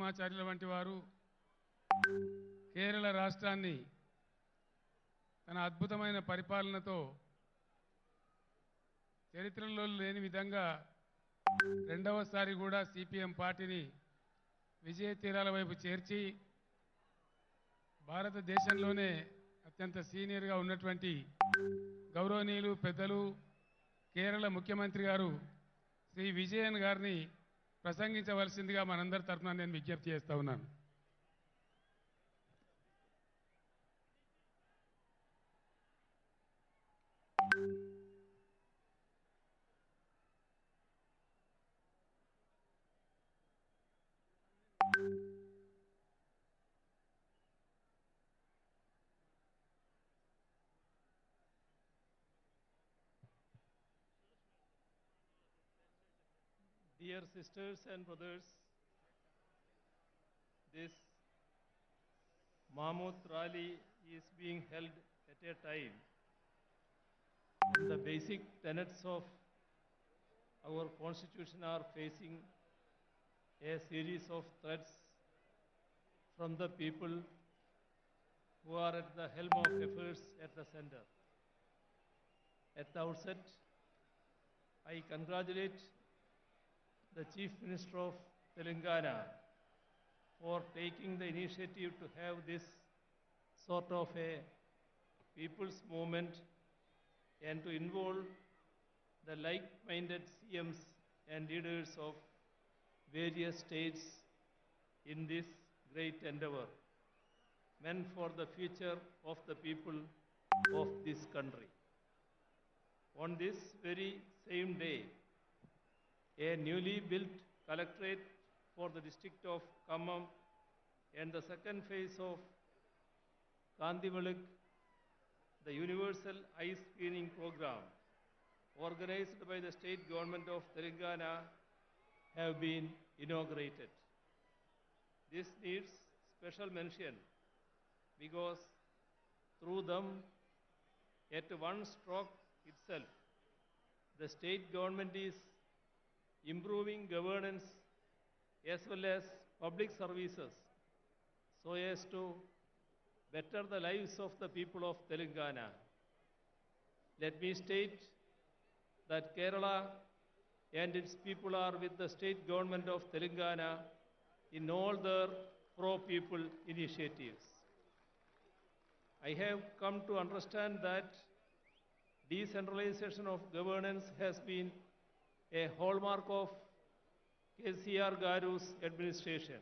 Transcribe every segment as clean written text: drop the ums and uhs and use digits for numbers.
నరసింహాచార్యుల వంటి వారు కేరళ రాష్ట్రాన్ని తన అద్భుతమైన పరిపాలనతో చరిత్రలో లేని విధంగా రెండవసారి కూడా సిపిఎం పార్టీని విజయ తీరాల వైపు చేర్చి భారతదేశంలోనే అత్యంత సీనియర్గా ఉన్నటువంటి గౌరవనీయులు పెద్దలు కేరళ ముఖ్యమంత్రి గారు శ్రీ విజయన్ గారిని ప్రసంగించవలసిందిగా మనందరి తరఫున నేను విజ్ఞప్తి చేస్తా ఉన్నాను. Dear sisters and brothers, this Mammoth rally is being held at a time when the basic tenets of our constitution are facing a series of threats from the people who are at the helm of affairs at the center. At the outset, I congratulate the Chief Minister of Telangana for taking the initiative to have this sort of a people's movement and to involve the like-minded CMs and leaders of various states in this great endeavor, meant for the future of the people of this country. On this very same day, a newly built collectorate for the district of Khammam and the second phase of Kandivalak, the universal eye screening program organized by the state government of Telangana, have been inaugurated. This needs special mention because through them, at one stroke itself, the state government is improving governance as well as public services so as to better the lives of the people of Telangana. Let me state that Kerala and its people are with the state government of Telangana in all their pro-people initiatives. I have come to understand that decentralization of governance has been a hallmark of KCR Garu's administration.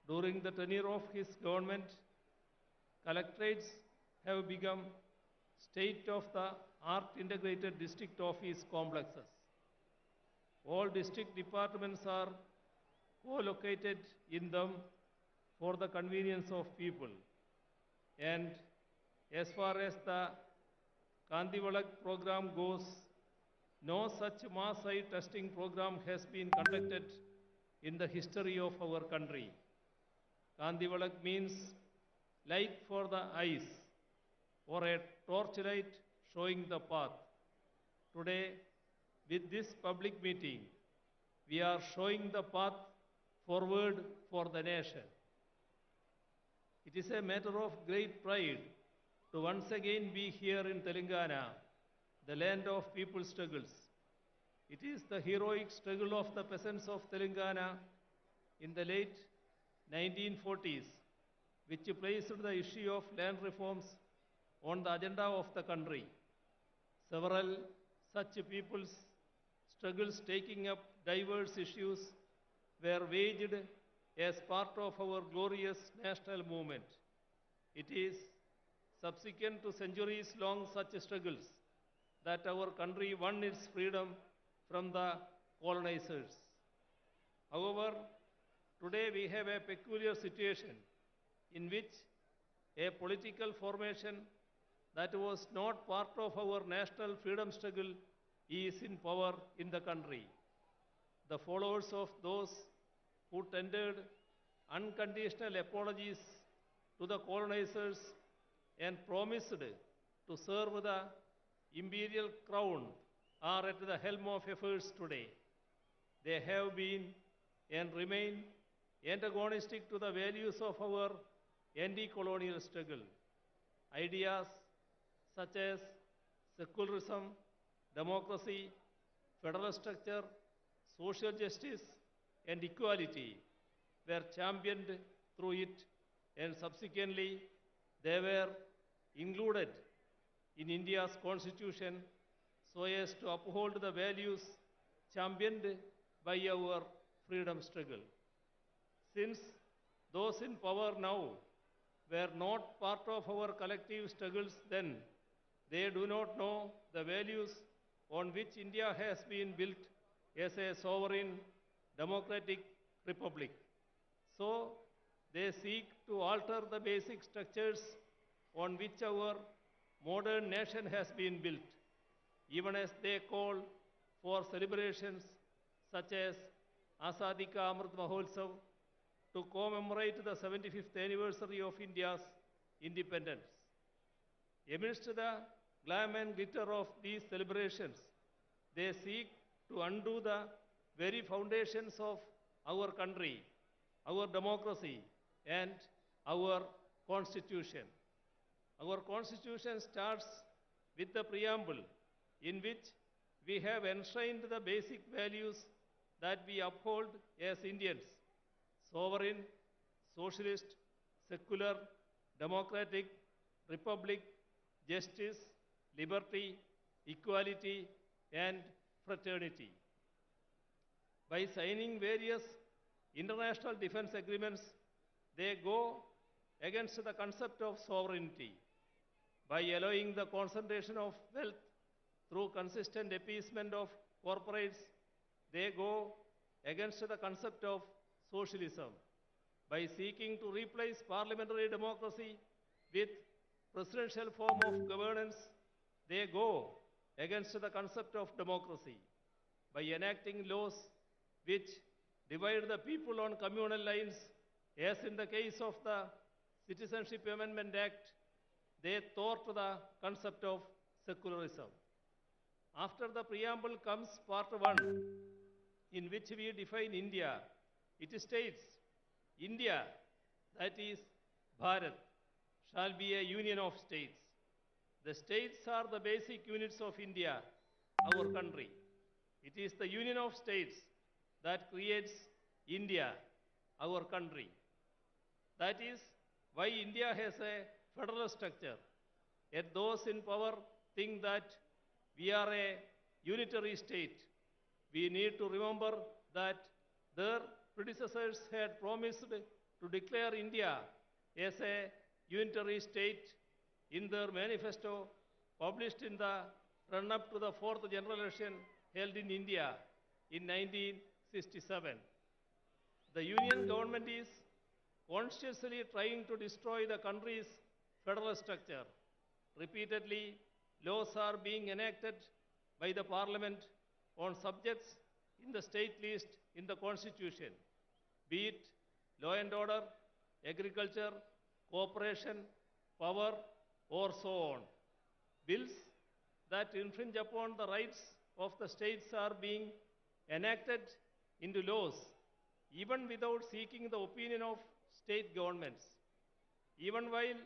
During the tenure of his government, collectorates have become state-of-the-art integrated district office complexes. All district departments are co-located in them for the convenience of people. And as far as the Kandivalak program goes, no such mass eye testing program has been conducted in the history of our country. Kandivalak means light for the eyes, or a torchlight showing the path. Today, with this public meeting, we are showing the path forward for the nation. It is a matter of great pride to once again be here in Telangana, the land of people's struggles. It is the heroic struggle of the peasants of Telangana in the late 1940s which placed the issue of land reforms on the agenda of the country. Several such people's struggles taking up diverse issues were waged as part of our glorious national movement. It is subsequent to centuries-long such struggles that our country won its freedom from the colonizers. However, today we have a peculiar situation in which a political formation that was not part of our national freedom struggle is in power in the country. The followers of those who tendered unconditional apologies to the colonizers and promised to serve the imperial crown are at the helm of affairs today. They have been and remain antagonistic to the values of our anti-colonial struggle. Ideas such as secularism, democracy, federal structure, social justice, and equality were championed through it, and subsequently they were included in India's constitution so as to uphold the values championed by our freedom struggle. Since those in power now were not part of our collective struggles then, they do not know the values on which India has been built as a sovereign democratic republic. So, they seek to alter the basic structures on which our modern nation has been built, even as they call for celebrations such as Azadi Ka Amrit Mahotsav to commemorate the 75th anniversary of India's independence. Amidst the glam and glitter of these celebrations, they seek to undo the very foundations of our country, our democracy, and our constitution. Our constitution starts with the preamble in which we have enshrined the basic values that we uphold as Indians: sovereign, socialist, secular, democratic, republic, justice, liberty, equality, and fraternity. By signing various international defense agreements, they go against the concept of sovereignty. By allowing the concentration of wealth through consistent appeasement of corporates, they go against the concept of socialism. By seeking to replace parliamentary democracy with presidential form of governance, they go against the concept of democracy. By enacting laws which divide the people on communal lines, as in the case of the Citizenship Amendment Act, they thwart the concept of secularism. After the preamble comes part 1, in which we define India. It states, India, that is Bharat, shall be a union of states. The states are the basic units of India, our country. It is the union of states that creates India, our country. That is why India has a federal structure. Yet those in power think that we are a unitary state. We need to remember that their predecessors had promised to declare India as a unitary state in their manifesto published in the run-up to the 4th general election held in India in 1967. The union government is consciously trying to destroy the country's federal structure. Repeatedly, laws are being enacted by the parliament on subjects in the state list in the constitution, be it law and order, agriculture, cooperation, power, or so on. Bills that infringe upon the rights of the states are being enacted into laws, even without seeking the opinion of state governments. Even while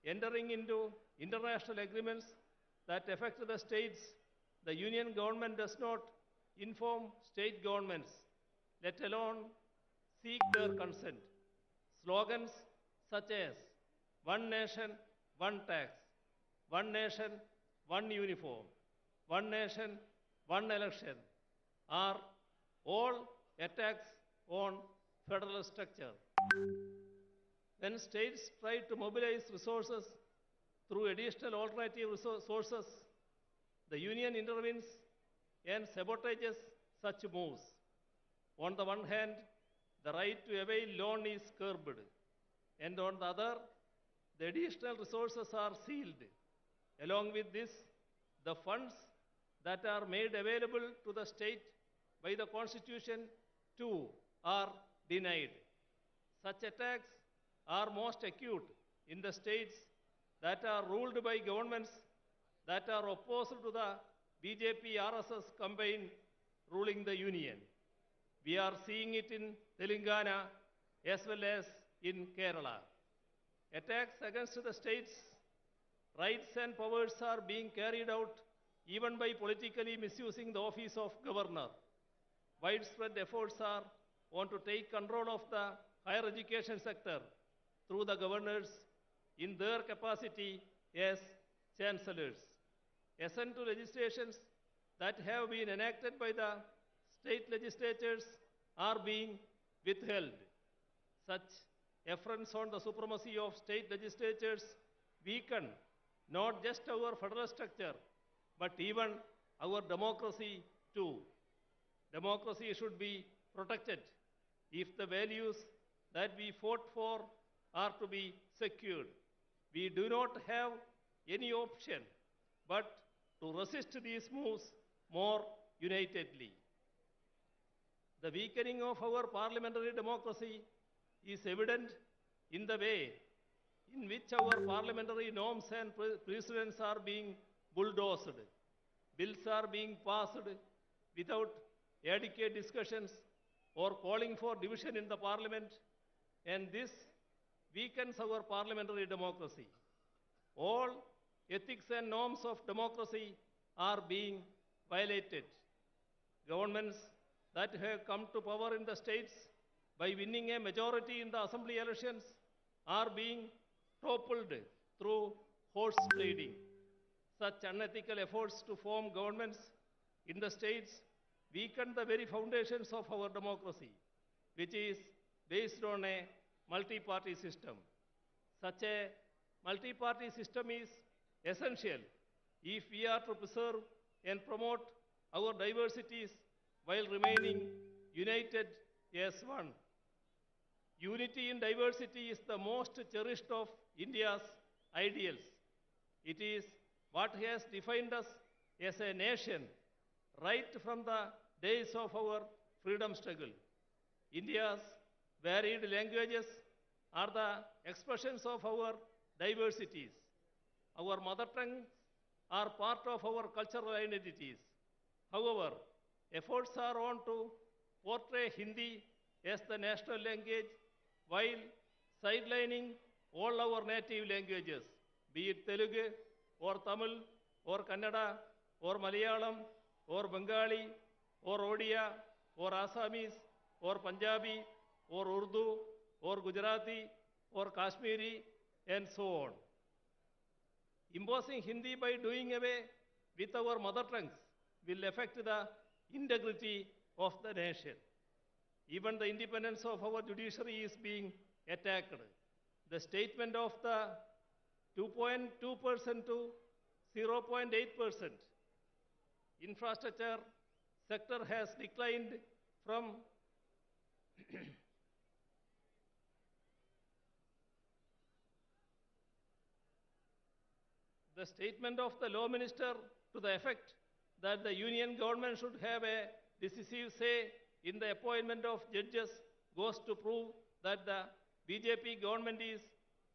entering into international agreements that affect the states, the union government does not inform state governments, let alone seek their consent. Slogans such as one nation, one tax, one nation, one uniform, one nation, one election are all attacks on federal structure. When states try to mobilize resources through additional alternative sources, the union intervenes and sabotages such moves. On the one hand, the right to avail loan is curbed, and on the other, the additional resources are sealed. Along with this, the funds that are made available to the state by the Constitution too are denied. Such attacks are most acute in the states that are ruled by governments that are opposed to the BJP RSS campaign ruling the union. We are seeing it in Telangana, as well as in Kerala. Attacks against the state's rights and powers are being carried out even by politically misusing the office of governor. Widespread efforts are on to take control of the higher education sector through the governors in their capacity as chancellors. Assent to legislations that have been enacted by the state legislatures are being withheld. Such affronts on the supremacy of state legislatures weaken not just our federal structure, but even our democracy too. Democracy should be protected if the values that we fought for are to be secured. We do not have any option but to resist these moves more unitedly. The weakening of our parliamentary democracy is evident in the way in which our parliamentary norms and precedents are being bulldozed. Bills are being passed without adequate discussions or calling for division in the parliament, and this weakens our parliamentary democracy. All ethics and norms of democracy are being violated. Governments that have come to power in the states by winning a majority in the assembly elections are being toppled through horse trading. Such unethical efforts to form governments in the states weaken the very foundations of our democracy, which is based on a multi-party system. Such a multi-party system is essential if we are to preserve and promote our diversities while remaining united as one. Unity in diversity is the most cherished of India's ideals. It is what has defined us as a nation right from the days of our freedom struggle. India's varied languages are the expressions of our diversities. Our mother tongues are part of our cultural identities. However, efforts are on to portray Hindi as the national language while sidelining all our native languages, be it Telugu or Tamil or Kannada or Malayalam or Bengali or Odia or Assamese or Punjabi or Urdu or Gujarati or Kashmiri and so on. Imposing Hindi by doing away with our mother tongues will affect the integrity of the nation. Even the independence of our judiciary is being attacked. The statement of the 2.2% to 0.8% infrastructure sector has declined from the statement of the law minister to the effect that the union government should have a decisive say in the appointment of judges goes to prove that the BJP government is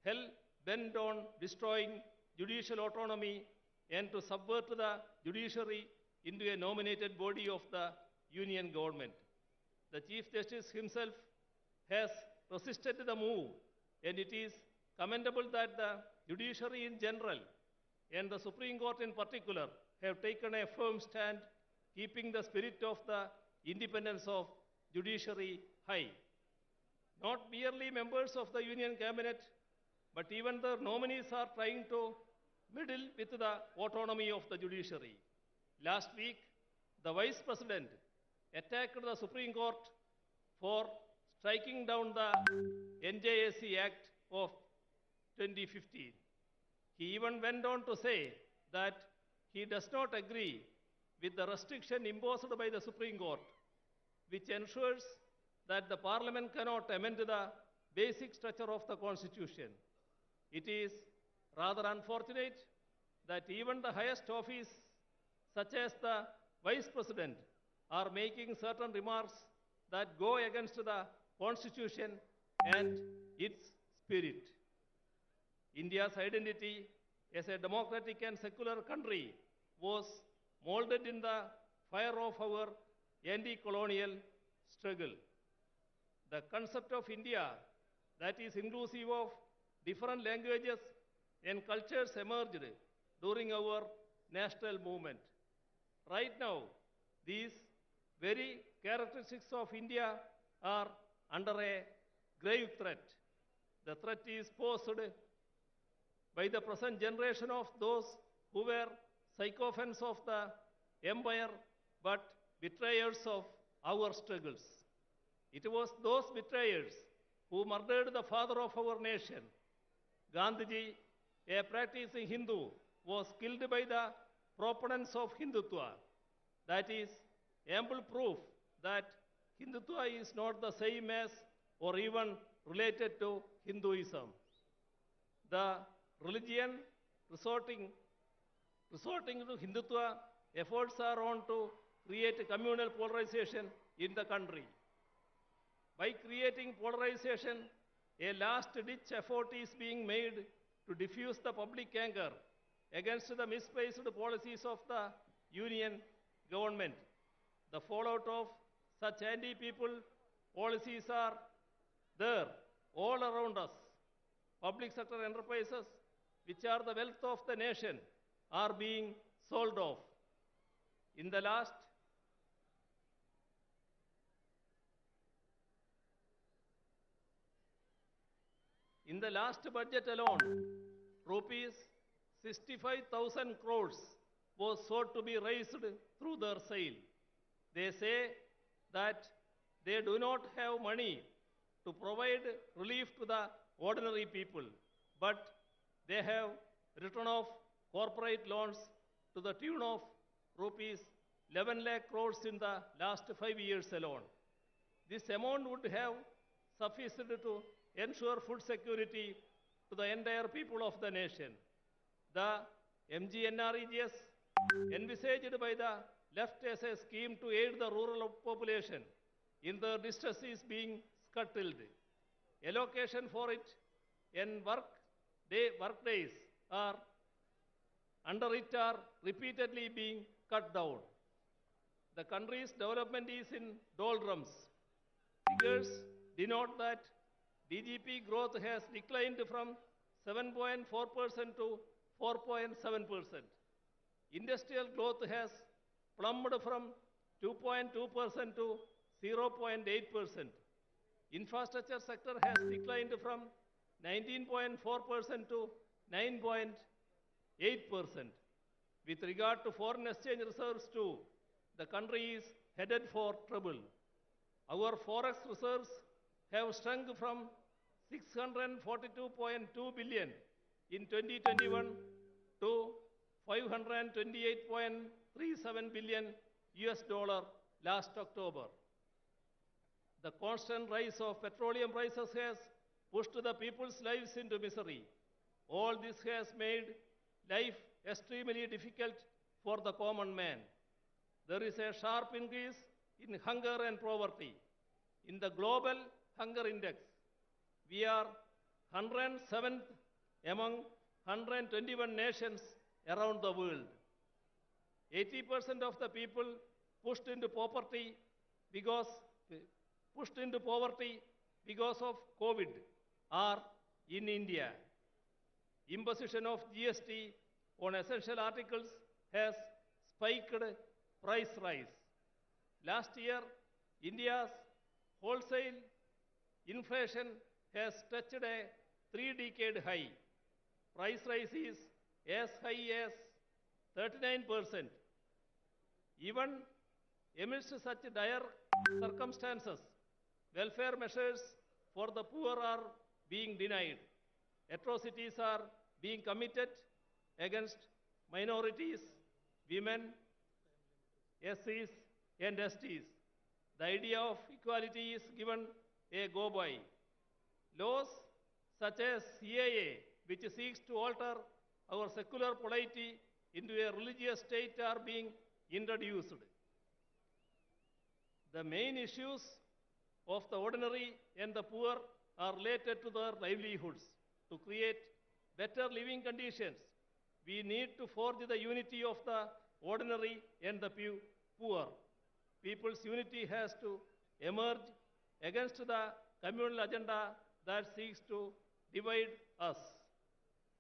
hell bent on destroying judicial autonomy and to subvert the judiciary into a nominated body of the union government. The Chief Justice himself has resisted the move, and it is commendable that the judiciary in general and the Supreme Court in particular have taken a firm stand, keeping the spirit of the independence of judiciary high. Not merely members of the union cabinet, but even the nominees are trying to meddle with the autonomy of the judiciary. Last week, the Vice President attacked the Supreme Court for striking down the NJSC Act of 2015. He even went on to say that he does not agree with the restriction imposed by the Supreme Court, which ensures that the Parliament cannot amend the basic structure of the Constitution. It is rather unfortunate that even the highest office, such as the Vice President, are making certain remarks that go against the Constitution and its spirit. India's identity as a democratic and secular country was molded in the fire of our anti-colonial struggle. The concept of India that is inclusive of different languages and cultures emerged during our national movement. Right now, these very characteristics of India are under a grave threat. The threat is posed by the present generation of those who were sycophants of the empire but betrayers of our struggles. It was those betrayers who murdered the father of our nation. Gandhiji, a practicing Hindu, was killed by the proponents of Hindutva. That is ample proof that Hindutva is not the same as or even related to Hinduism. The religion resorting to Hindutva efforts are on to create communal polarization in the country. By creating polarization, a last-ditch effort is being made to diffuse the public anger against the misplaced policies of the Union government. The fallout of such anti-people policies are there all around us. Public sector enterprises, which are the wealth of the nation, are being sold off. In the last budget alone, rupees 65,000 crores was sought to be raised through their sale. They say that they do not have money to provide relief to the ordinary people, but they have written off corporate loans to the tune of rupees 11 lakh crores in the last 5 years alone. This amount would have sufficed to ensure food security to the entire people of the nation. The MGNREGS envisaged by the left as a scheme to aid the rural population in their distress is being scuttled. Allocation for it and work days are under it are repeatedly being cut down. The country's development is in doldrums. Figures denote that DGP growth has declined from 7.4% to 4.7%. Industrial growth has plummeted from 2.2% to 0.8%. Infrastructure sector has declined from 19.4% to 9.8%. With regard to foreign exchange reserves too, the country is headed for trouble. Our forex reserves have shrunk from 642.2 billion in 2021 to 528.37 billion US dollar last October. The constant rise of petroleum prices has pushed the people's lives into misery. All this has made life extremely difficult for the common man. There is a sharp increase in hunger and poverty. In the global hunger index, we are 107th among 121 nations around the world. 80% of the people pushed into poverty because of COVID are in India. Imposition of GST on essential articles has spiked price rise. Last year, India's wholesale inflation has touched a 3-decade high. Price rise is as high as 39%. Even amidst such dire circumstances, welfare measures for the poor are being denied. Atrocities are being committed against minorities, women, SCs, and STs. The idea of equality is given a go-by. Laws such as CAA, which seeks to alter our secular polity into a religious state, are being introduced. The main issues of the ordinary and the poor are related to their livelihoods. To create better living conditions, we need to forge the unity of the ordinary and the poor. People's unity has to emerge against the communal agenda that seeks to divide us.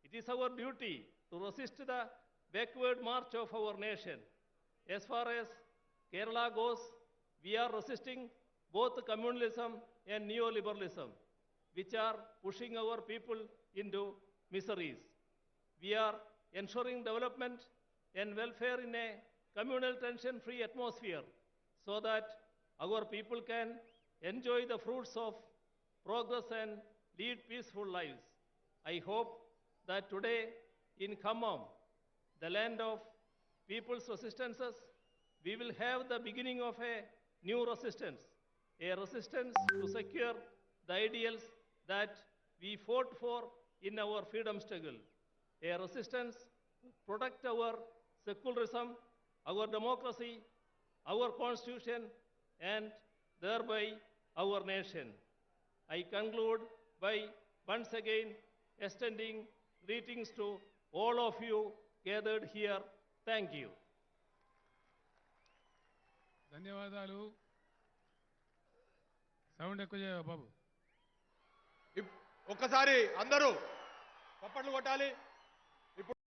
It is our duty to resist the backward march of our nation. As far as Kerala goes, we are resisting both communalism and neoliberalism, which are pushing our people into miseries. We are ensuring development and welfare in a communal tension-free atmosphere so that our people can enjoy the fruits of progress and lead peaceful lives. I hope that today in Khammam, the land of people's resistances, we will have the beginning of a new resistance, a resistance to secure the ideals that we fought for in our freedom struggle, a resistance to protect our secularism, our democracy, our constitution, and thereby our nation. I conclude by once again extending greetings to all of you gathered here. Thank you. ధన్యవాదాలు. Sound ఎక్కువ చేయవా బాబు? ఒక్కసారి అందరూ చప్పట్లు కొట్టాలి.